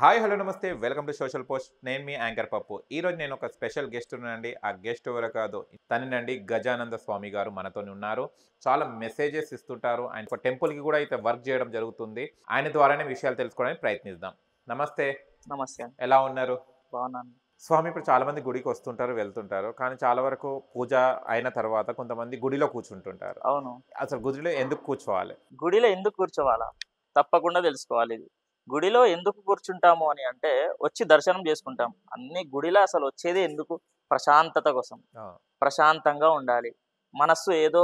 Hi hello నమస్తే welcome to social post. నేను మీ anchor పప్పు. ఈరోజు నేను ఒక స్పెషల్ గెస్ట్ ఉన్నానండి. ఆ గెస్ట్ ఎవరు కాదు, తనేనండి గజానంద స్వామి గారు మనతో ఉన్నారు. చాలా మెసేజెస్ ఇస్తుంటారు. ఆయన ఒక టెంపుల్కి కూడా అయితే వర్క్ చేయడం జరుగుతుంది. ఆయన ద్వారానే విషయాలు తెలుసుకోవడానికి ప్రయత్నిద్దాం. నమస్తే. నమస్తే. ఎలా ఉన్నారు? బాగున్నాను. స్వామి, ఇప్పుడు చాలా మంది గుడికి వస్తుంటారు, వెళ్తుంటారు. కానీ చాలా వరకు పూజ అయిన తర్వాత కొంతమంది గుడిలో కూర్చుంటుంటారు. అవును. అసలు గుడిలో ఎందుకు కూర్చోవాలి? గుడిలో ఎందుకు కూర్చోవాలా? తప్పకుండా తెలుసుకోవాలి ఇది. గుడిలో ఎందుకు కూర్చుంటాము అని అంటే, వచ్చి దర్శనం చేసుకుంటాం. అన్ని గుడిలో అసలు వచ్చేదే ఎందుకు? ప్రశాంతత కోసం. ఆ, ప్రశాంతంగా ఉండాలి. మనస్సు ఏదో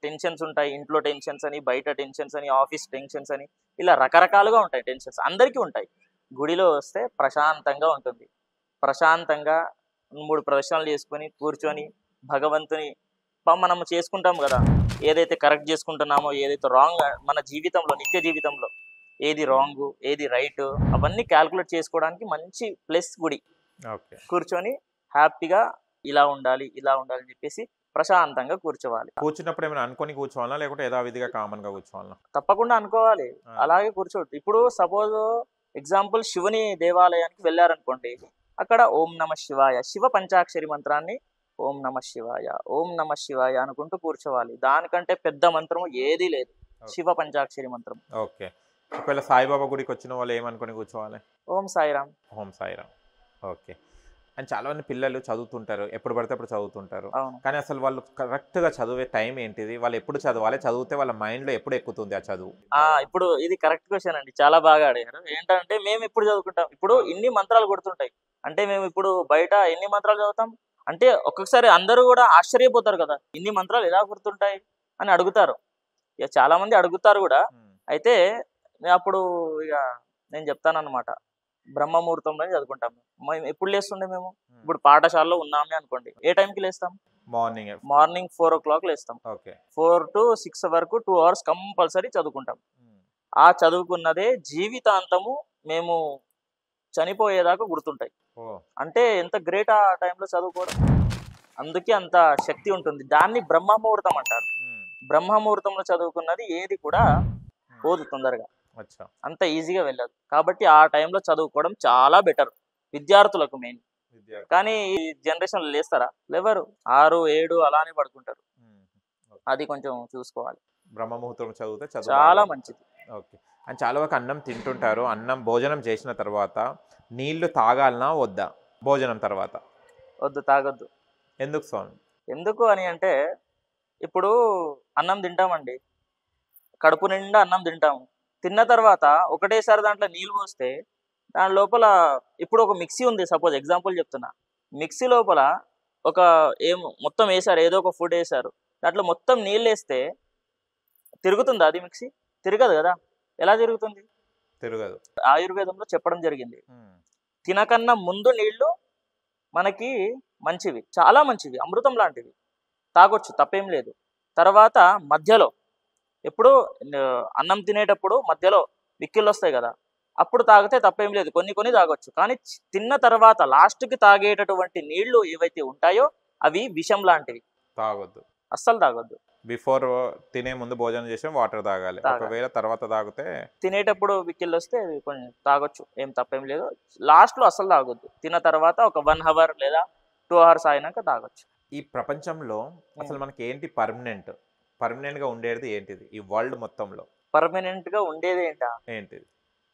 టెన్షన్స్ ఉంటాయి. ఇంట్లో టెన్షన్స్ అని, బయట టెన్షన్స్ అని, ఆఫీస్ టెన్షన్స్ అని, ఇలా రకరకాలుగా ఉంటాయి టెన్షన్స్. అందరికీ ఉంటాయి. గుడిలో వస్తే ప్రశాంతంగా ఉంటుంది. ప్రశాంతంగా 3 ప్రదక్షిణాలు చేసుకొని, కూర్చొని భగవంతుని మనం చేసుకుంటాం కదా! ఏదైతే కరెక్ట్ చేసుకుంటున్నామో, ఏదైతే రాంగ్ మన జీవితంలో, నిత్య జీవితంలో ఏది రాంగు, ఏది రైటు అవన్నీ క్యాలిక్యులేట్ చేసుకోవడానికి మంచి ప్లేస్ గుడి. ఓకే. కూర్చొని హ్యాపీగా ఇలా ఉండాలి అని చెప్పేసి ప్రశాంతంగా కూర్చోవాలి. కూర్చున్నప్పుడు ఏమైనా అనుకొని కూర్చోవాలా, లేకుంటే యథావిధిగా కామన్గా కూర్చోవాలా? తప్పకుండా అనుకోవాలి. అలాగే కూర్చోవద్దు. ఇప్పుడు సపోజ్ ఎగ్జాంపుల్ శివుని దేవాలయానికి వెళ్ళారనుకోండి, అక్కడ ఓం నమ శివాయ, శివ పంచాక్షరి మంత్రాన్ని ఓం నమ శివాయ, ఓం నమ శివాయ అనుకుంటూ కూర్చోవాలి. దానికంటే పెద్ద మంత్రం ఏదీ లేదు. శివ పంచాక్షరి మంత్రం. ఓకే. ఒకవేళ సాయిబాబా గుడికి వచ్చిన వాళ్ళు ఏమనుకొని కూర్చోవాలి? ఓం సాయిరామ్. ఓం సాయిరామ్. ఓకే. అండ్ చాలా మంది పిల్లలు చదువుతుంటారు, ఎప్పుడు పడితే అప్పుడు చదువుతుంటారు. అవును. కానీ అసలు వాళ్ళు కరెక్ట్గా చదివే టైం ఏంటిది? వాళ్ళు ఎప్పుడు చదవాలి? చదివితే వాళ్ళ మైండ్లో ఎప్పుడు ఎక్కుతుంది ఆ చదువు? ఇప్పుడు ఇది కరెక్ట్ క్వశ్చన్ అండి. చాలా బాగా అడిగారు. ఏంటంటే మేము ఎప్పుడు చదువుకుంటాం? ఇప్పుడు ఇన్ని మంత్రాలు గుర్తుంటాయి అంటే మేము ఇప్పుడు బయట ఎన్ని మంత్రాలు చదువుతాం అంటే ఒక్కొక్కసారి అందరూ కూడా ఆశ్చర్యపోతారు కదా, ఇన్ని మంత్రాలు ఎలా గుర్తుంటాయి అని అడుగుతారు. ఇక చాలా మంది అడుగుతారు కూడా. అయితే అప్పుడు ఇక నేను చెప్తానన్నమాట. బ్రహ్మముహూర్తంలో చదువుకుంటాం. మేము ఎప్పుడు లేస్తుండే మేము? ఇప్పుడు పాఠశాలలో ఉన్నామే అనుకోండి, ఏ టైంకి లేస్తాం? మార్నింగ్ 4 o'clock లేస్తాం. 4 to 6 వరకు 2 hours కంపల్సరీ చదువుకుంటాం. ఆ చదువుకున్నదే జీవితాంతము మేము చనిపోయేదాకా గుర్తుంటాయి. అంటే ఎంత గ్రేట్ ఆ టైంలో చదువుకోవడం. అందుకే అంత శక్తి ఉంటుంది. దాన్ని బ్రహ్మముహూర్తం అంటారు. బ్రహ్మముహూర్తంలో చదువుకున్నది ఏది కూడా పోదు తొందరగా, అంత ఈజీగా వెళ్ళదు. కాబట్టి ఆ టైంలో చదువుకోవడం చాలా బెటర్ విద్యార్థులకు మెయిన్. కానీ ఈ జనరేషన్ లేస్తారా? లేవరు. 6, 7 అలానే పడుకుంటారు. అది కొంచెం చూసుకోవాలి. బ్రహ్మముహూర్తం చదివితే చాలా మంచిది. ఓకే. అండ్ చాలా వరకు అన్నం తింటుంటారు. అన్నం భోజనం చేసిన తర్వాత నీళ్లు తాగాలనా వద్దా? భోజనం తర్వాత వద్దు, తాగొద్దు. ఎందుకు స్వామి? ఎందుకు అని అంటే, ఇప్పుడు అన్నం తింటామండి, కడుపు నిండా అన్నం తింటాము. తిన్న తర్వాత ఒకటేసారి దాంట్లో నీళ్ళు పోస్తే దాని లోపల, ఇప్పుడు ఒక మిక్సీ ఉంది సపోజ్ ఎగ్జాంపుల్ చెప్తున్నా. మిక్సీ లోపల ఒక మొత్తం వేసారు, ఏదో ఒక ఫుడ్ వేసారు, దాంట్లో మొత్తం నీళ్ళు వేస్తే తిరుగుతుందా అది మిక్సీ? తిరగదు కదా. ఎలా తిరుగుతుంది? తిరగదు. ఆయుర్వేదంలో చెప్పడం జరిగింది, తినకన్నా ముందు నీళ్లు మనకి మంచివి, చాలా మంచివి, అమృతం లాంటివి, తాగొచ్చు, తప్పేం లేదు. తర్వాత మధ్యలో ఎప్పుడు అన్నం తినేటప్పుడు మధ్యలో విక్కిళ్ళు వస్తాయి కదా, అప్పుడు తాగితే తప్పేం లేదు, కొన్ని తాగొచ్చు. కానీ తిన్న తర్వాత లాస్ట్కి తాగేటటువంటి నీళ్లు ఏవైతే ఉంటాయో అవి విషం లాంటివి, తాగొద్దు, అస్సలు తాగొద్దు. బిఫోర్ తినే ముందు భోజనం చేసి వాటర్ తాగాలి. ఒకవేళ తర్వాత తాగితే, తినేటప్పుడు విక్కిళ్ళు వస్తే కొంచెం తాగొచ్చు, ఏం తప్పేం లేదు. లాస్ట్లో అస్సలు తాగొద్దు. తిన్న తర్వాత ఒక 1 hour లేదా 2 hours అయినాక తాగొచ్చు. ఈ ప్రపంచంలో అసలు మనకి ఏంటి పర్మనెంట్ గా ఉండేది ఏంటిది? ఈ వరల్డ్ మొత్తంలో పర్మనెంట్ గా ఉండేది ఏంటిది?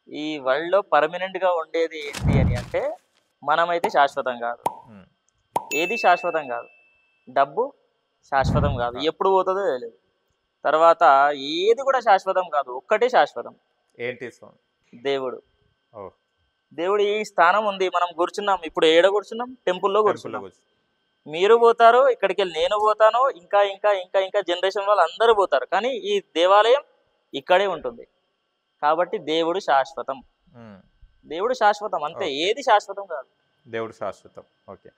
ఈ వరల్డ్ లో పర్మనెంట్ గా ఉండేది ఏంటి అని అంటే, మనమైతే శాశ్వతం కాదు. ఏది శాశ్వతం కాదు. డబ్బు శాశ్వతం కాదు, ఎప్పుడు పోతుందో తెలియదు. తర్వాత ఏది కూడా శాశ్వతం కాదు, ఒక్కటే శాశ్వతం. ఏంటి స్వామి? దేవుడు. దేవుడు ఈ స్థానం ఉంది, మనం కూర్చున్నాం. ఇప్పుడు ఏడ కూర్చున్నాం? టెంపుల్లో కూర్చున్నాం. మీరు పోతారు, ఇక్కడికి వెళ్ళి నేను పోతాను, ఇంకా ఇంకా ఇంకా ఇంకా జనరేషన్ వాళ్ళు అందరూ పోతారు. కానీ ఈ దేవాలయం ఇక్కడే ఉంటుంది. కాబట్టి దేవుడు శాశ్వతం. దేవుడు శాశ్వతం అంతే, ఏది శాశ్వతం కాదు. దేవుడు శాశ్వతం. ఓకే.